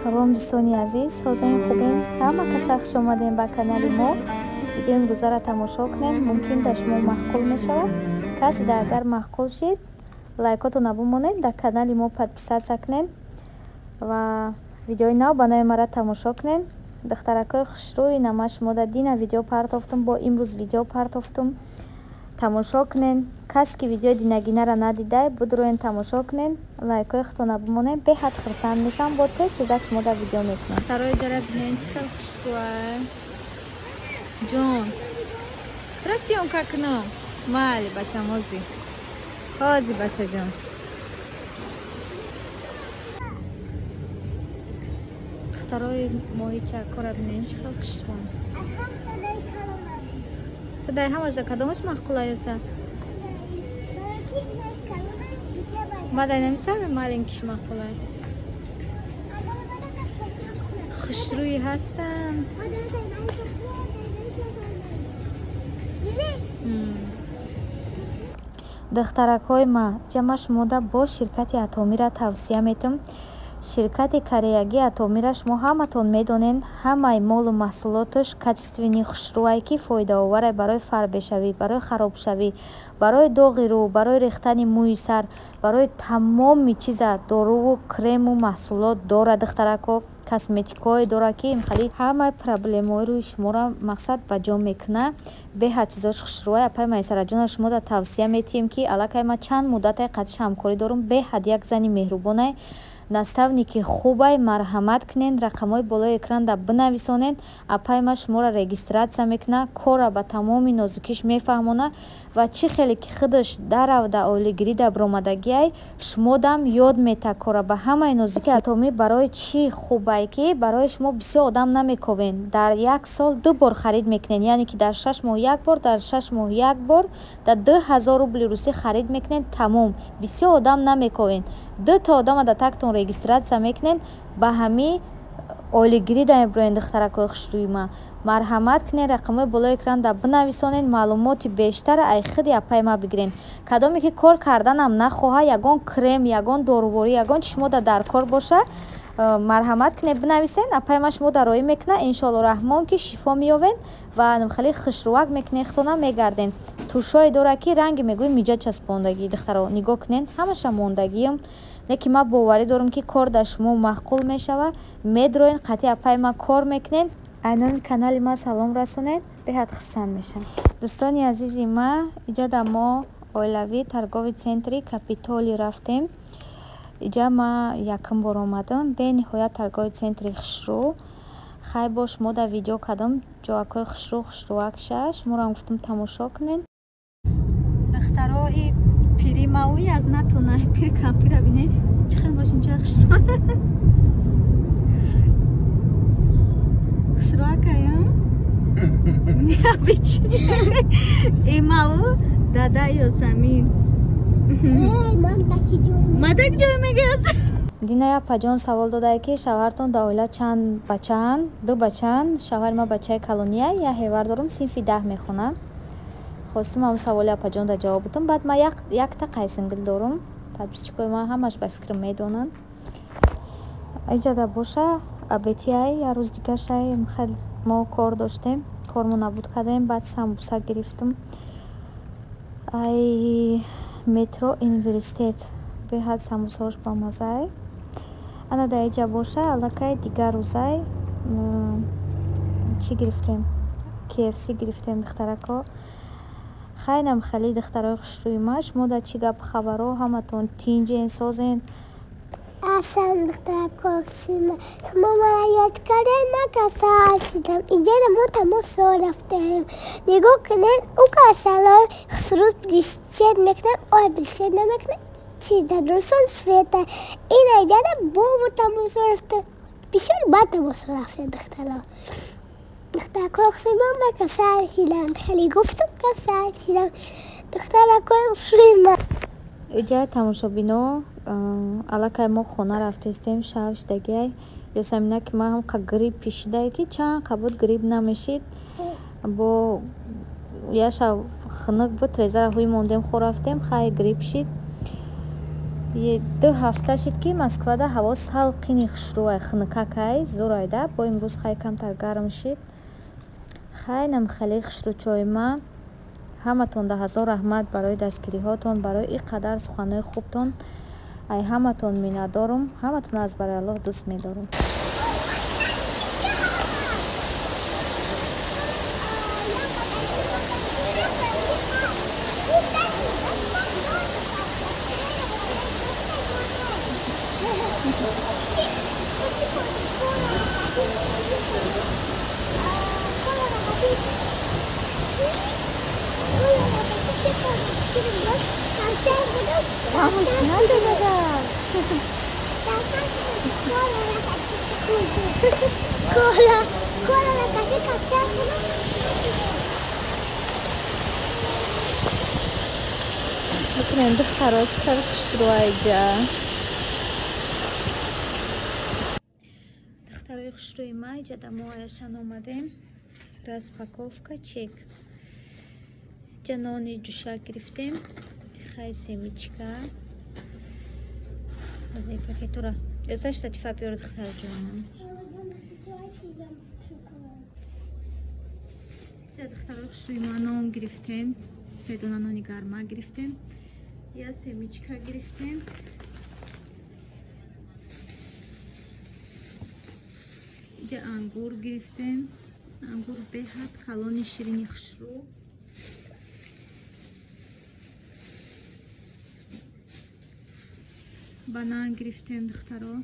салом дӯстони азиз, ҳозирин хубем? Ҳама каса хуш омадем ба канали мо. Видеои имрӯзаро тамошо кунем, мумкин дар шумо маъқул мешавад. Касида агар маъқул шид, лайкотона бимонед, дар канали мо подписатсия кунед ва видеои нав ба нави мара тамошо кунед. Духтаракои хушрӯи нама шумо да дина видео партофтум, бо имрӯз видео партофтум. Тамошо кунед. Касе ки видеои динагинаро надида, бидуроен тамошо кунед, лайкои худтона бимонед. Беҳад хурсанд мешам, бо тез-тезак шумо да видео мекунам. Второй ҷара бинен чӣ хел хушрӯа. Ҷон. Красионка кунам. Майли бача мози. Ҳози бача ҷон. Второй моҳича кора бинен чӣ хел хушрӯа. Дай ҳамаш да кадомаш маъқула ёса? мадай намисами маленькиш маъқулай. Хушрӯи ҳастан. Духтаракҳои ма, ҷама шумода бо ширкати Атомира тавсия метам. Ширкати кореягии Атомира шумо ҳаматон медонен, ҳамаи молу маҳсулоташ качествени хушрӯае ки фоидаоваре барои фарбешавӣ, барои харобшавӣ, барои доғи рӯ, барои рехтани мӯи сар, барои тамоми чиза доруву крему маҳсулот дора. Духтаракҳо косметикое дора ки имхали ҳамаи проблемаҳои рӯи шуморо мақсад ба ҷо мекуна. Беҳад чизош хушрӯа. Апай Майсараҷона шумо да тавсия метиҳем ки аллакай ма чанд муддате қатиш ҳамкорӣ дорум. Беҳад як зани меҳрубонай, наставники хубай, марҳамат кунед, рақамҳои болои экран да бинависонед. Апай ма шуморо регистратсия мекуна, корро ба тамоми нозукиш мефаҳмона ва чӣ хеле ки худаш даравда оилагирӣ да биромадагиай, шумодам ёд мета кора ба ҳамаи нозуки атомӣ барои чӣ хубай ки барои шумо бисёр одам намековен. Дар як сол 2 бор харид мекунед, яъне ки дар 6 моҳ 1 бор, дар 6 моҳ 1 бор, дар 2000 рубли русӣ харид мекунед. Тамом. Бисёр одам намековен. 2 та одама да тактон регистратсия мекунед, ба ҳами оилагирӣ да мебироед. Духтаракҳои хушрӯи ма, марҳамат кунед, рақамҳои болои экран да бинависонед, маълумоти бештар ай худи апай ма бигирен. Кадоме ки кор карданам нахоҳа, ягон крем, ягон доруворӣ, ягон чӣ шумо да дар кор боша, марҳамат кунед бинависен. Апай ма шумо да роӣ мекуна, иншоалло раҳмон ки шифо меёвен ва хеле хушрӯак мекунед, хутона мегарден. тушое дора ки ранги мегӯи миҷа часпондагӣ. Духтаро нигоҳ кунед, ҳамаша мондагиам. Леки ма боварӣ дорам ки кор дар шумо маъқул мешава. Медроен қатъи апай ма кор мекунед. Айноми канали ма салом расонед. Беҳад хурсанд мешам. Дӯстони азизи ма, иҷа да мо оилавӣ торгови центри Капитоли рафтем. Иҷа ма якум бор омадам. Бениҳоят торгови центри хушрӯ. Хай бош мо да видео кардам ҷоакҳои хушрӯакша. Шумоам гуфтам тамошо кунед. Духтарои пири мауи аз натуна пири кампира бинем. Чӣ хел бошин ча хушрӯ. Хушрӯакая? Не бичи. Имау дада Ёсамин. Мадак ҷой мегас. Диная паҷон савол додае ки шавҳартон да оила чанд бачаанд? 2 бачаанд. Шавҳари ма бачаи колония, я ҳевар дорум, синфи 10 мехонам. Хостум ҳам саволи апаҷон да ҷавоб будам. Баъд ма якта қайсингил дорум. Подписчикои ма ҳамаш ба фикрам медонанд. Иҷа да боша абетиай я рӯз дигашай хел мо кор доштем. Кормо набуд кардем, баъд самбуса гирифтум. Ай метро университет. Беҳад самбусаош ба мазаи. Ана да иҷа боша аллакай дигар рӯзай чӣ гирифтем? KFC гирифтем духтаракҳо. хайнам хеле духтарои хушрӯи ма, шумо да чӣ гап хабаро, ҳаматон тинҷен, созен? Аслан духтаракҳо хушрӯи ма, шумо мара ёд кардем, ман касал шудам. Инҷа мо тамосо рафтем. Нигоҳ кунед, ӯ касалҳои хушрӯ бисед мекунад, ой бисед намекунад. Чиза дурусон света. Ин айҷада бобу тамосо рафта. Бисёр бад тамосо рафта духтаро. Духтаракҳои хушрӯи ма, ман касал шудам. Хеле гуфтум касал шудам. Духтаракҳои хушрӯи ма. Иҷа тамошобино, аллакай мо хона рафтестем шавшдагиай. Ёсамина ки ма ҳам грипп пишидае ки чанд қабуд грипп намешид. Бо я шав хунук буд, резараҳои мондем хо рафтем, хай грипп шид. 2 ҳафта шид ки Москвада ҳаво салқини хушрӯай хунукакай зурайда, бо имрӯз хай камтар гарм шид. Хайнам хеле хушрӯ чойма. Ҳаматон да ҳазор раҳмат барои дастгириҳотон, барои ин қадар суханои хубтон. Ай ҳаматон миннатдорум. Ҳаматон аз барои Аллоҳ дӯст медорум. Vamos, nada, verdade. Cola la calle café. Bakın dixtaro chiqar xushro'yja. Dixtaroy xushro'y mayja da muayashan omadem. Распаковка чек. Ҷанони ҷӯшак гирифтем. Хай семичка. Азин пакетура. Ёза штатифа биёр духтар ҷон. Ҷа духтар хушрӯи ма нон гирифтем. 3 дона нони гарма гирифтем. Я семичка гирифтем. Ҷа ангур гирифтем. Ангур беҳад калони ширини хушрӯ. Банан гирифтем духтаро.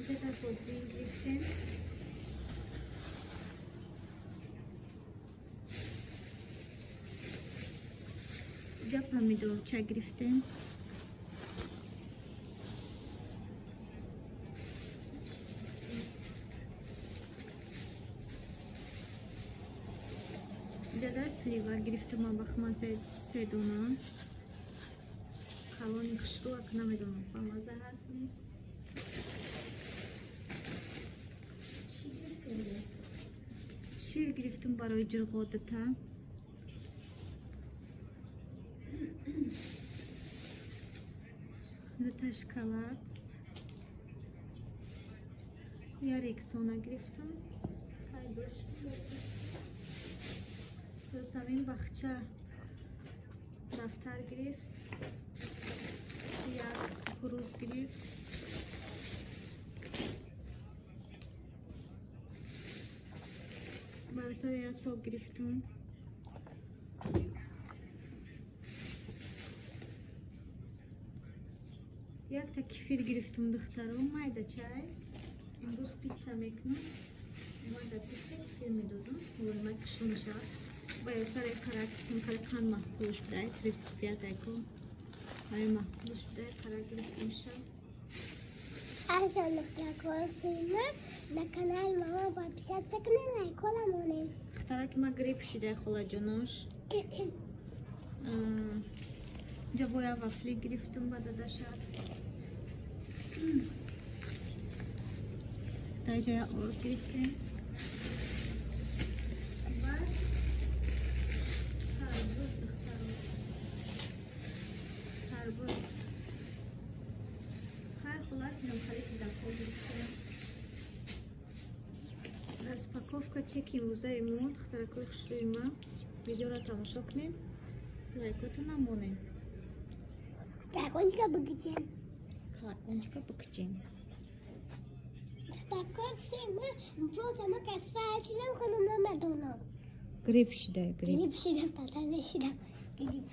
Ҷа бодрин гирифтем. Ҷа помидорча гирифтем. Ҷада слива гирифтем бахмазе 3 дона. Калони хушрӯ ак намедонам бамаза ҳаст нест. Шир гирифтем барои ҷурғодата. Дата шоколад. Я рексона гирифтем. Хай бош. Самин бахча дафтар гирифт. Як кукуруз гирифт. Баъсари асоб гирифтем. Якта кефир гирифтем духтаро. Майда чай. Имрӯз питса мекунам. Майда питса кефир медозам. Вормай кушон мешавад. Баъсари қарак қан маҳкулш будай 35 айко. Ай маҳкулш будай қарак гирифтем шав. Азан духтаракосина на канал мама подписаться канал лайкола монем. Духтараки ма грип шидай холаҷонош. Ҷабоя вафли гирифтем ба дадашад. Даҷая ор гирифтем. Распаковка чеки имрӯзаи мо духтаракои хушрӯи ма. Видеоро тамошо кунед. Лайкотона монед. Колокольчика быкчен. Колокольчика быкчен. Духтаракои ма просто ма касаашидам худам намедонам. Грип шидай, грип. Грип шидам, патале шидам. Грип.